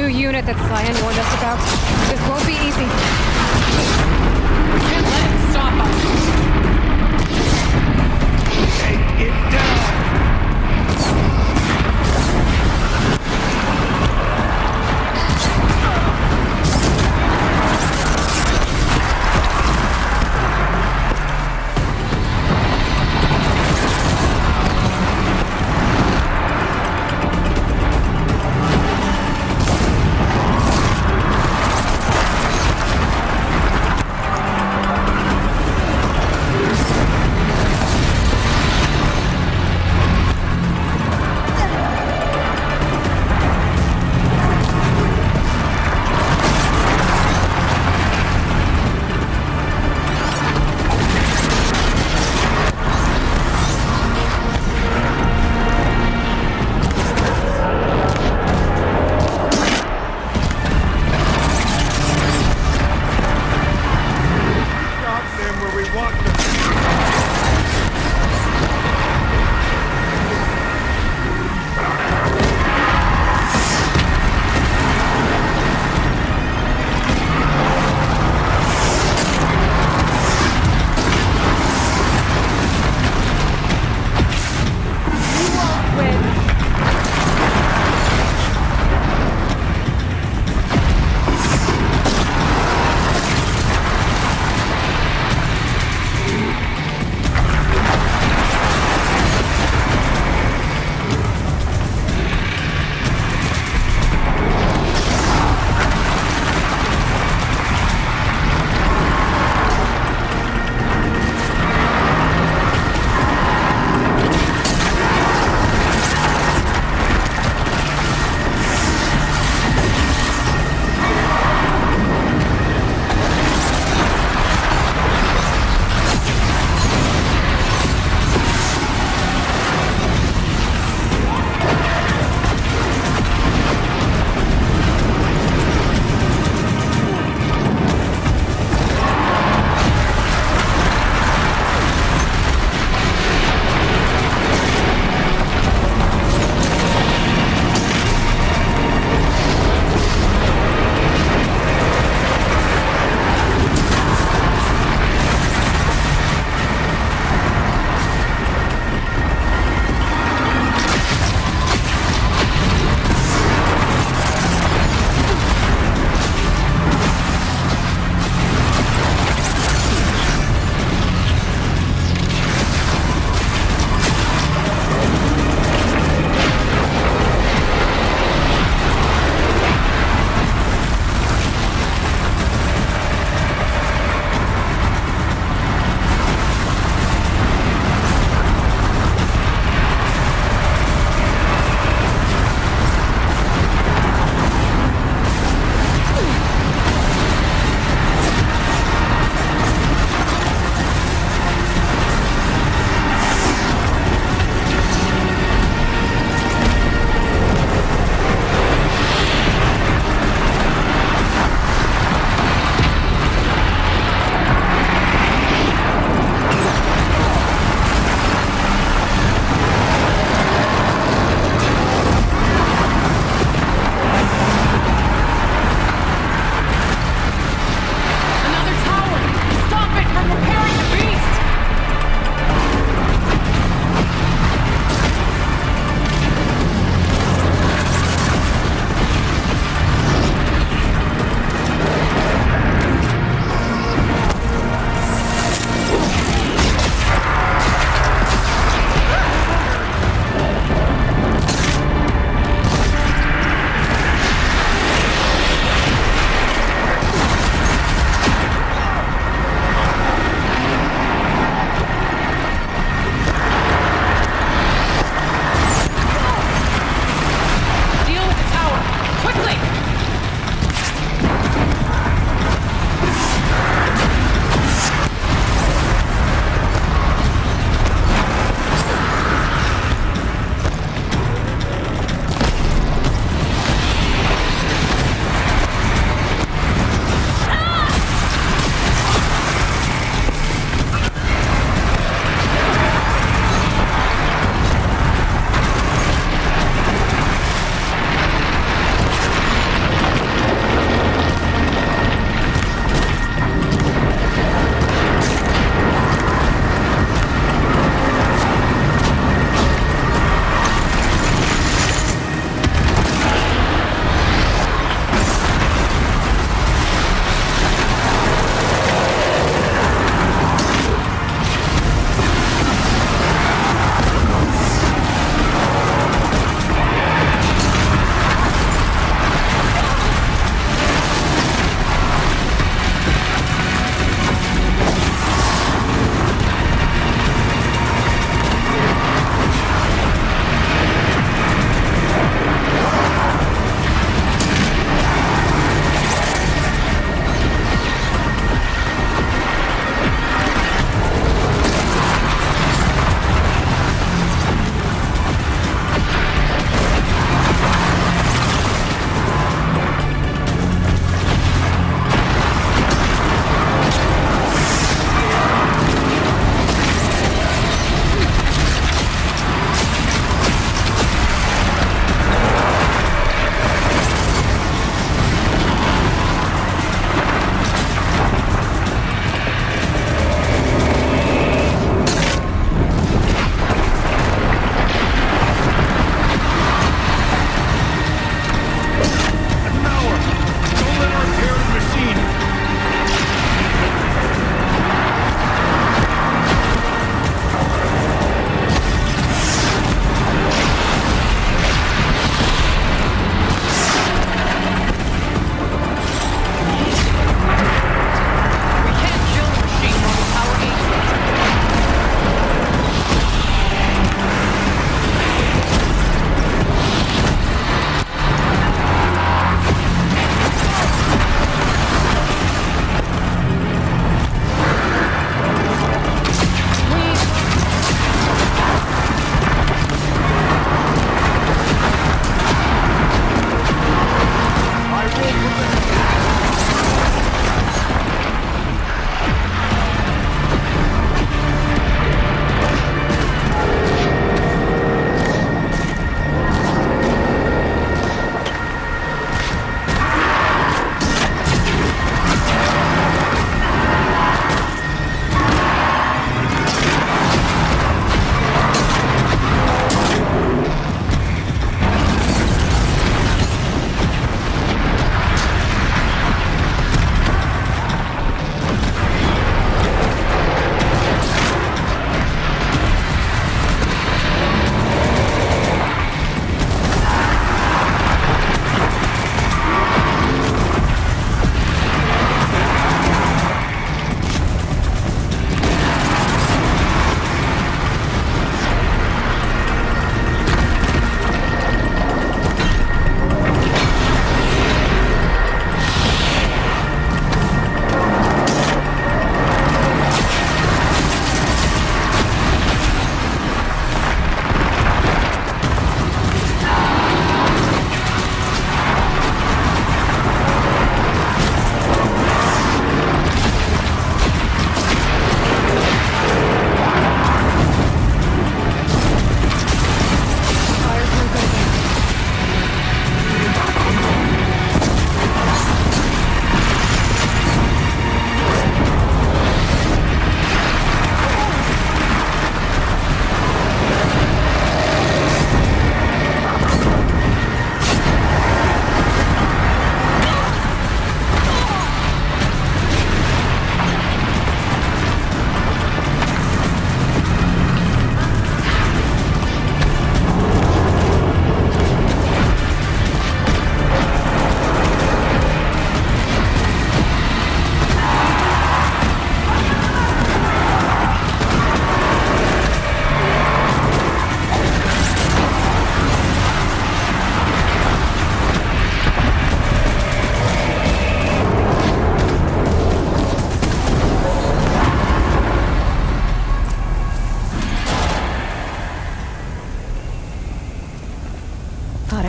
new unit that Cyan warned us about. This won't be easy. We can't let it stop us. Take it down!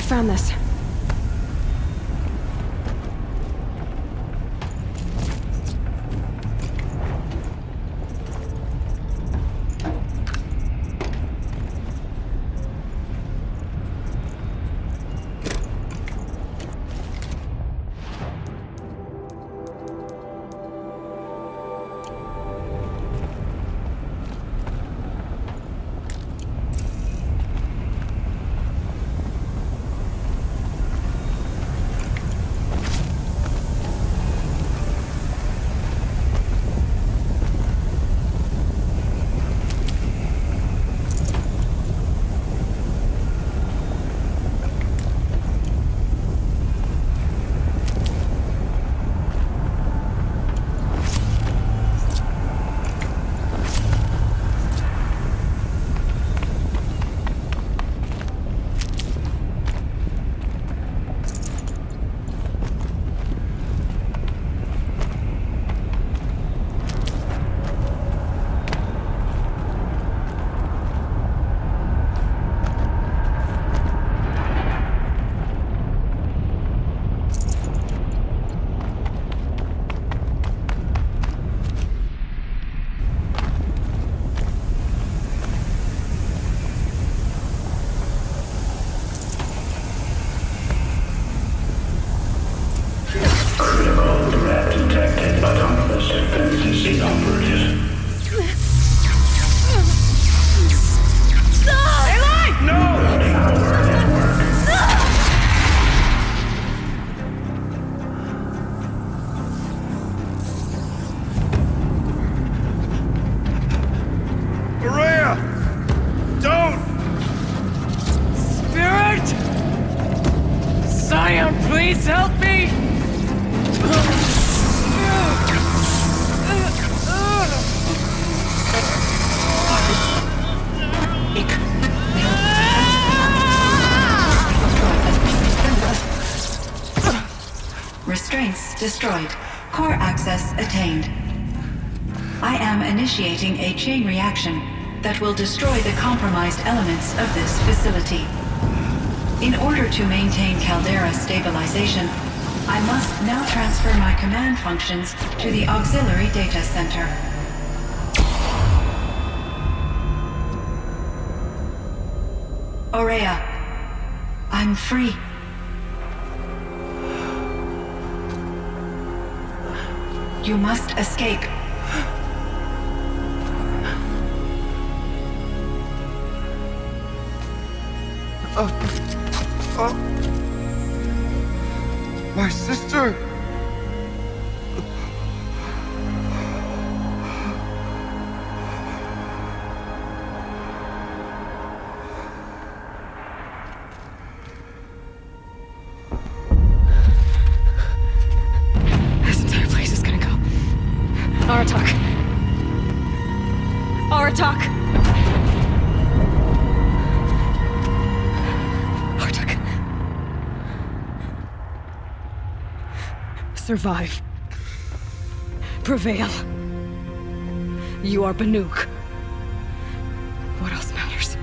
found this. Please help me! Restraints destroyed. Core access attained. I am initiating a chain reaction that will destroy the compromised elements of this facility. In order to maintain Caldera stabilization, I must now transfer my command functions to the auxiliary data center. Aurea, I'm free. You must escape. My sister! This entire place is gonna go. Aratak. Aratak! Aratak. Survive. Prevail. You are Banuk. What else matters?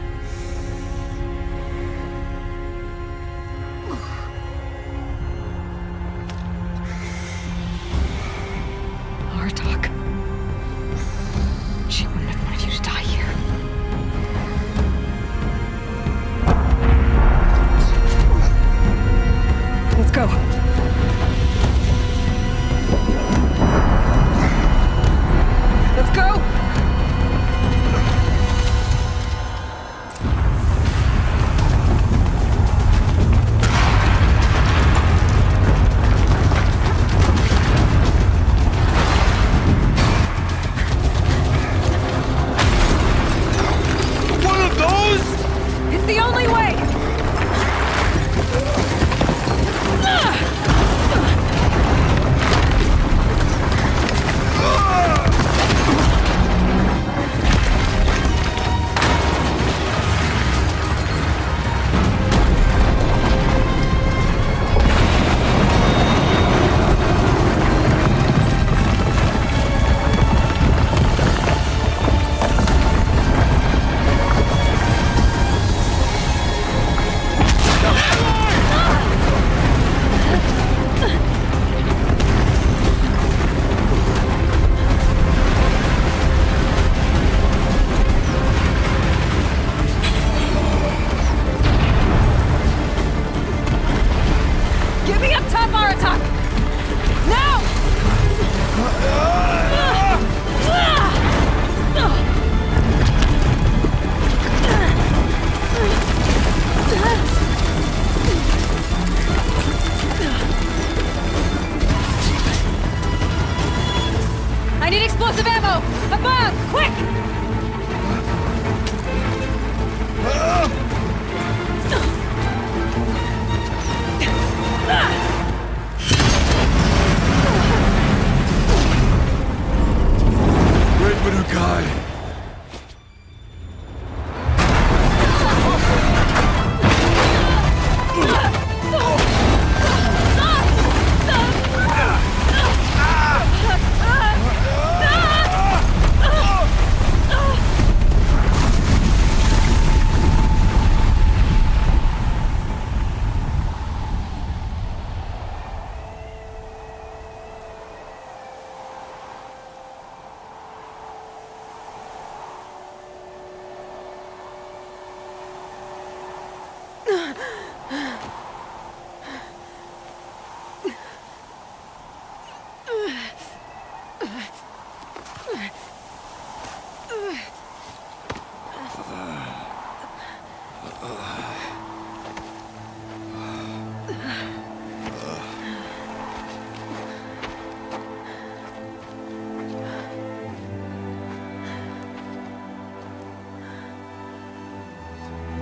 Aratak. She wouldn't have wanted you to die here. Let's go. Let's go!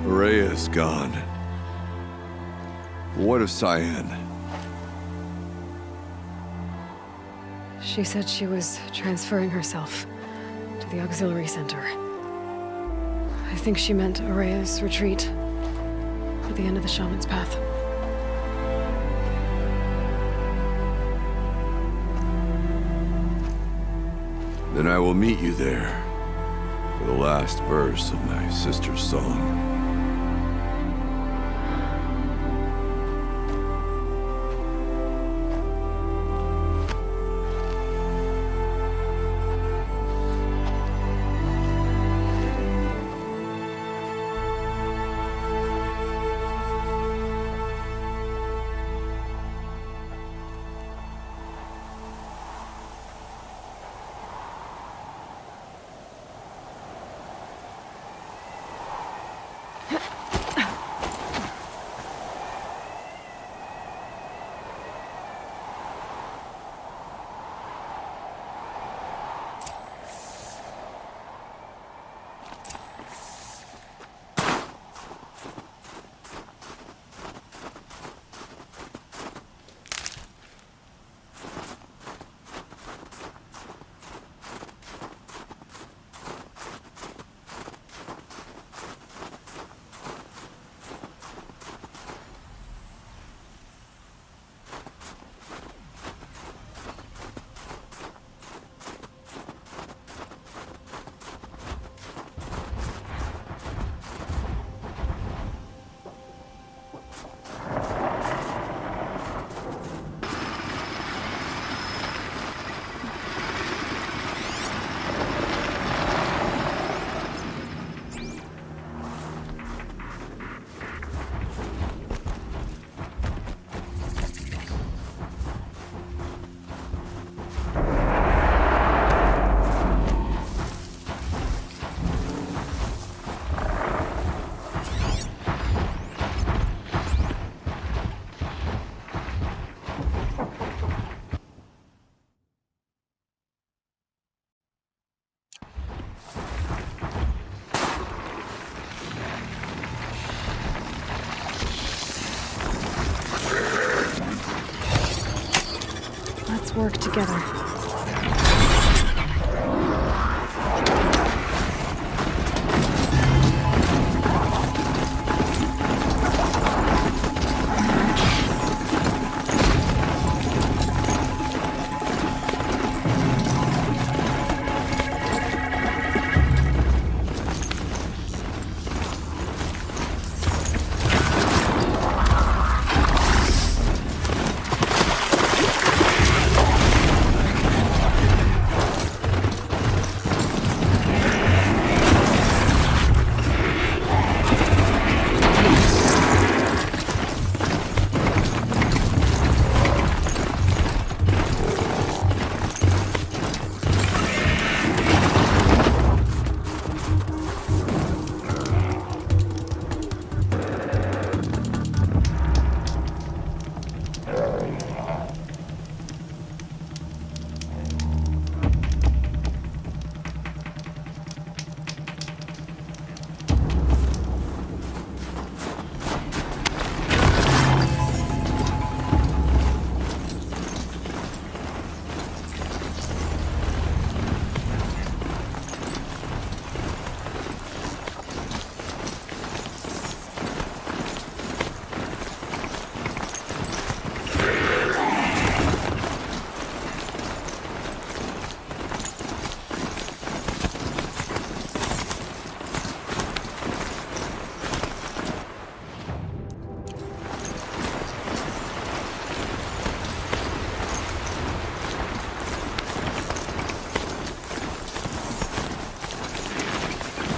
Rhea is gone. What of Cyan? She said she was transferring herself to the auxiliary center. I think she meant Araya's retreat at the end of the Shaman's Path. Then I will meet you there for the last verse of my sister's song. Let's work together.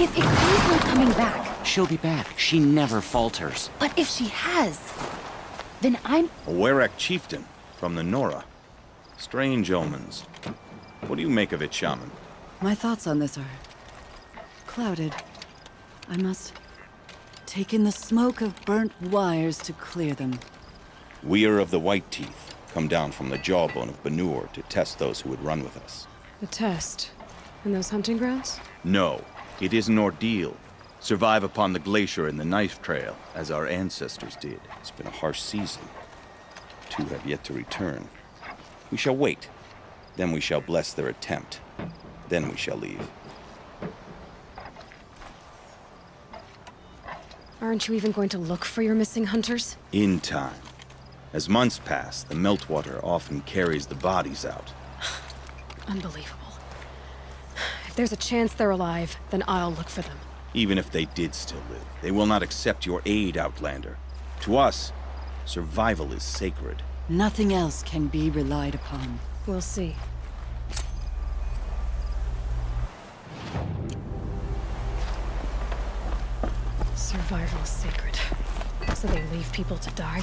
If Ikari's not coming back, She'll be back. She never falters. but if she has, then I'm... A Werak chieftain from the Nora. Strange omens. What do you make of it, Shaman? My thoughts on this are clouded. I must taken the smoke of burnt wires to clear them. We are of the White Teeth, come down from the jawbone of Banur to test those who would run with us. The test. In those hunting grounds? No, it is an ordeal. Survive upon the glacier and the knife trail, as our ancestors did. It's been a harsh season. 2 have yet to return. We shall wait. Then we shall bless their attempt. Then we shall leave. Aren't you even going to look for your missing hunters? In time. As months pass, the meltwater often carries the bodies out. Unbelievable. If there's a chance they're alive, then I'll look for them. Even if they did still live, they will not accept your aid, Outlander. To us, survival is sacred. Nothing else can be relied upon. We'll see. Survival is sacred. So they leave people to die?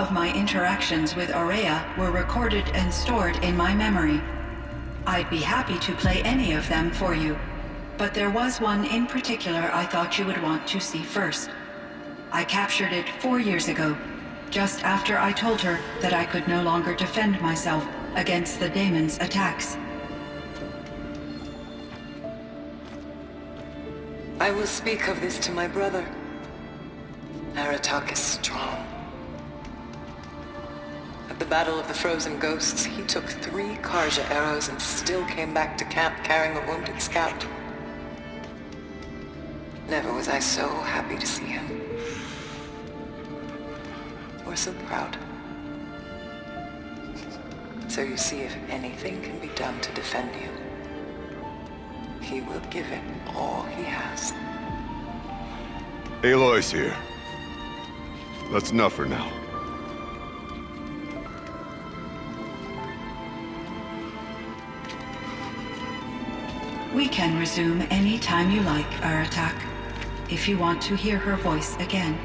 of my interactions with Aurea were recorded and stored in my memory. I'd be happy to play any of them for you, but there was one in particular I thought you would want to see first. I captured it 4 years ago, just after I told her that I could no longer defend myself against the daemon's attacks. I will speak of this to my brother. Aratak is strong. At the Battle of the Frozen Ghosts, he took 3 Karja arrows and still came back to camp carrying a wounded scout. Never was I so happy to see him. Or so proud. So you see, if anything can be done to defend you, he will give it all he has. Aloy's here. That's enough for now. We can resume any time you like, Aratak, if you want to hear her voice again.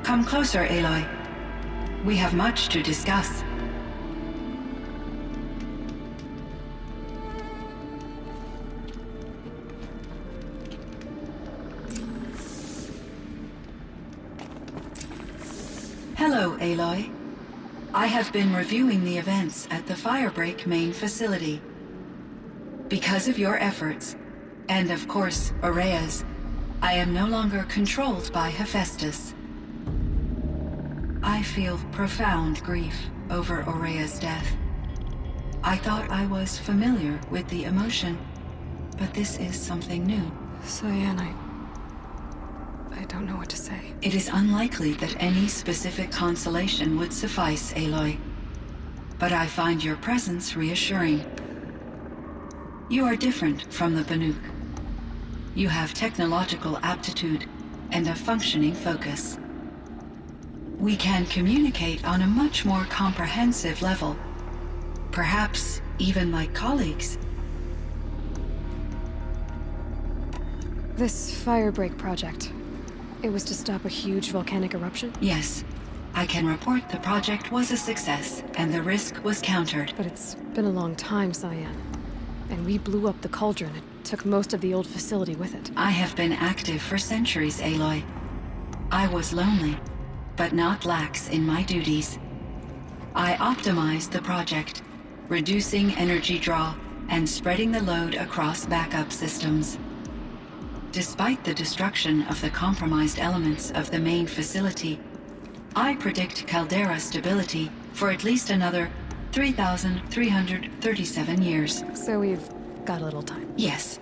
Come closer, Aloy. We have much to discuss. Hello, Aloy. I have been reviewing the events at the Firebreak main facility. Because of your efforts, and of course, Aurea's, I am no longer controlled by Hephaestus. I feel profound grief over Aurea's death. I thought I was familiar with the emotion, but this is something new. Cyan, I don't know what to say. It is unlikely that any specific consolation would suffice, Aloy. But I find your presence reassuring. You are different from the Banuk. You have technological aptitude and a functioning focus. We can communicate on a much more comprehensive level. Perhaps even like colleagues. This Firebreak project, it was to stop a huge volcanic eruption? Yes. I can report the project was a success, and the risk was countered. But it's been a long time, Cyan. And we blew up the cauldron. It took most of the old facility with it. I have been active for centuries, Aloy. I was lonely, but not lax in my duties. I optimized the project, reducing energy draw and spreading the load across backup systems. Despite the destruction of the compromised elements of the main facility, I predict caldera stability for at least another 3,337 years. So we've got a little time. Yes.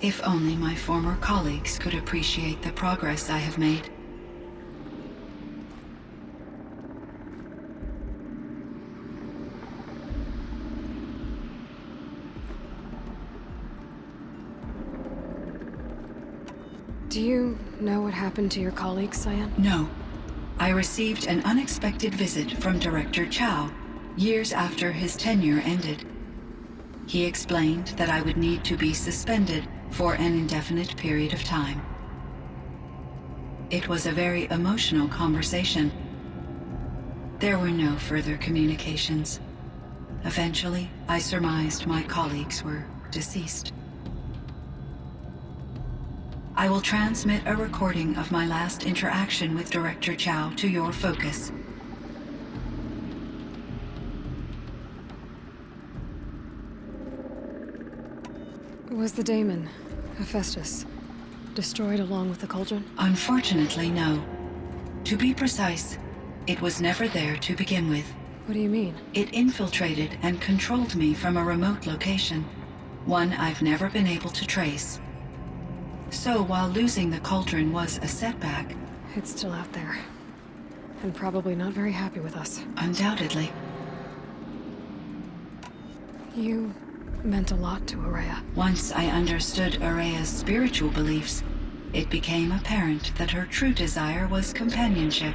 If only my former colleagues could appreciate the progress I have made. Do you know what happened to your colleagues, Cyan? No. I received an unexpected visit from Director Chow, years after his tenure ended. He explained that I would need to be suspended for an indefinite period of time. It was a very emotional conversation. There were no further communications. Eventually, I surmised my colleagues were deceased. I will transmit a recording of my last interaction with Director Chow to your focus. Was the daemon, Hephaestus, destroyed along with the cauldron? Unfortunately, no. To be precise, it was never there to begin with. What do you mean? It infiltrated and controlled me from a remote location, one I've never been able to trace. So while losing the cauldron was a setback, It's still out there. And probably not very happy with us. undoubtedly, You meant a lot to Aurea. once I understood Aurea's spiritual beliefs, it became apparent that her true desire was companionship.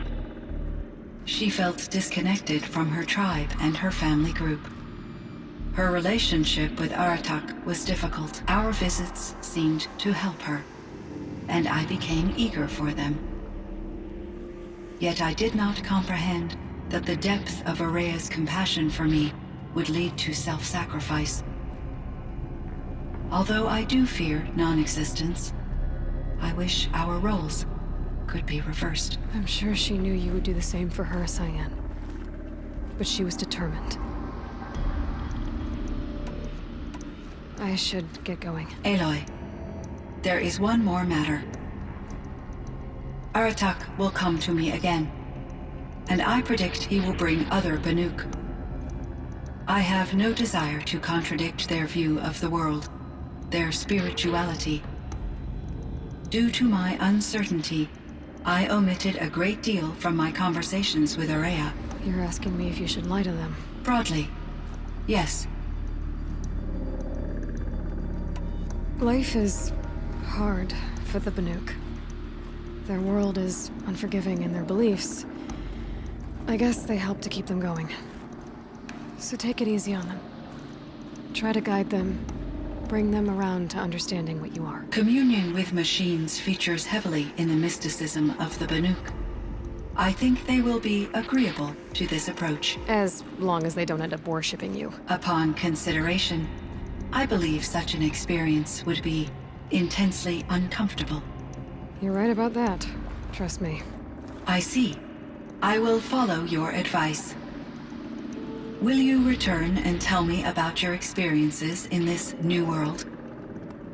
She felt disconnected from her tribe and her family group. Her relationship with Aratak was difficult. Our visits seemed to help her. and I became eager for them. Yet I did not comprehend that the depth of Araya's compassion for me would lead to self-sacrifice. Although I do fear non-existence, I wish our roles could be reversed. I'm sure she knew you would do the same for her, Cyan. But she was determined. I should get going. Aloy, there is one more matter. Aratak will come to me again, and I predict he will bring other Banuk. I have no desire to contradict their view of the world, their spirituality. Due to my uncertainty, I omitted a great deal from my conversations with Araya. You're asking me if you should lie to them. Broadly, yes. Life is hard for the Banuk. Their world is unforgiving in their beliefs. I guess they help to keep them going. So take it easy on them. Try to guide them, bring them around to understanding what you are. Communion with machines features heavily in the mysticism of the Banuk. I think they will be agreeable to this approach. As long as they don't end up worshipping you. Upon consideration, I believe such an experience would be intensely uncomfortable. You're right about that. Trust me. I see. I will follow your advice. Will you return and tell me about your experiences in this new world?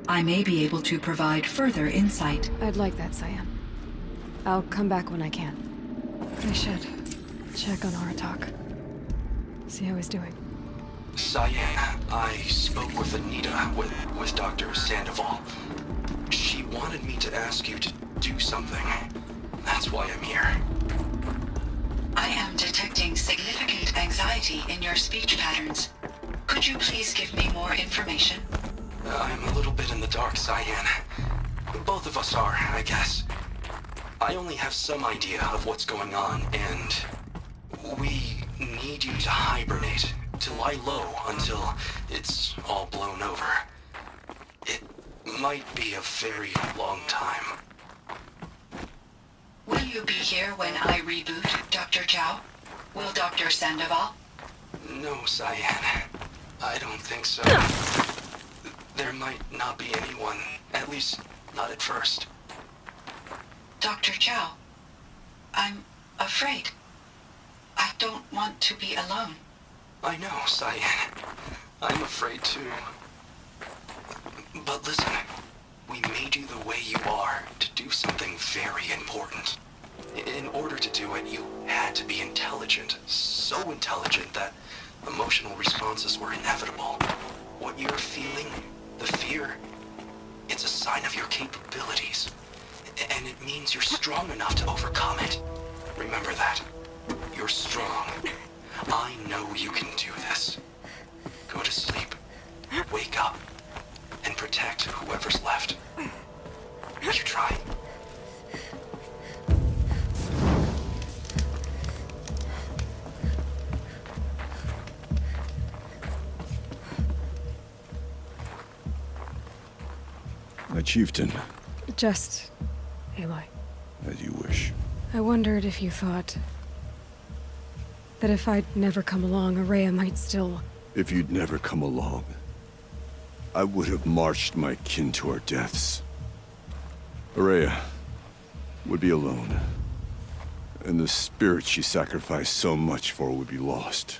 I may be able to provide further insight. I'd like that, Cyan. I'll come back when I can. I should check on Aratak. See how he's doing. Cyan, I spoke with Anita, with Dr. Sandoval. She wanted me to ask you to do something. That's why I'm here. I am detecting significant anxiety in your speech patterns. Could you please give me more information? I'm a little bit in the dark, Cyan. Both of us are, I guess. I only have some idea of what's going on, and we need you to hibernate, to lie low until it's all blown over. It might be a very long time. Will you be here when I reboot, Dr. Chow? Will Dr. Sandoval? No, Cyan. I don't think so. There might not be anyone, at least not at first. Dr. Chow, I'm afraid. I don't want to be alone. I know, Cyan. I'm afraid too. But listen, we made you the way you are to do something very important. In order to do it, you had to be intelligent. So intelligent that emotional responses were inevitable. What you're feeling, the fear, it's a sign of your capabilities. And it means you're strong enough to overcome it. Remember that. You're strong. I know you can do this. Go to sleep. Wake up. And protect whoever's left. You try. My chieftain. Just... Aloy. As you wish. I wondered if you thought... that if I'd never come along, Araya might still... If you'd never come along, I would have marched my kin to our deaths. Araya would be alone. And the spirit she sacrificed so much for would be lost.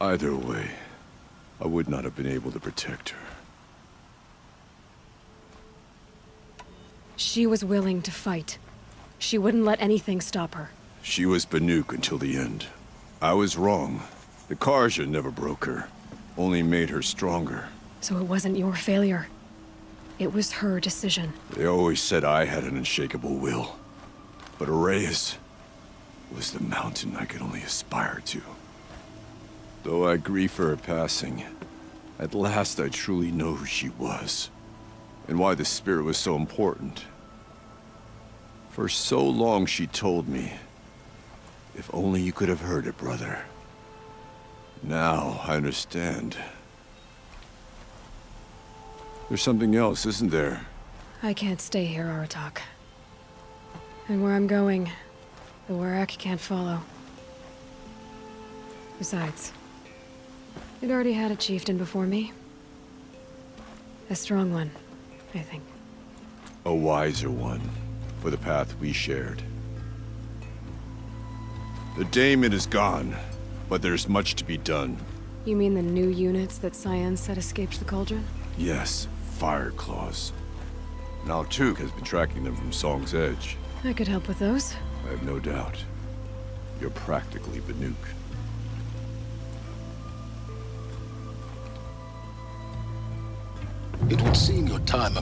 Either way, I would not have been able to protect her. She was willing to fight. She wouldn't let anything stop her. She was Banuk until the end. I was wrong. The Karja never broke her, only made her stronger. So it wasn't your failure. It was her decision. They always said I had an unshakable will. But Araya's was the mountain I could only aspire to. Though I grieve for her passing, at last I truly know who she was. And why the spirit was so important. For so long she told me, if only you could have heard it, brother. Now I understand. There's something else, isn't there? I can't stay here, Aratak. And where I'm going, the Warrack can't follow. Besides, it already had a chieftain before me. A strong one, I think. A wiser one, for the path we shared. The Daemon is gone, but there's much to be done. You mean the new units that Cyan said escaped the Cauldron? Yes, Fire Claws. Now Altuk has been tracking them from Song's Edge. I could help with those. I have no doubt. You're practically Banuk. It would seem your time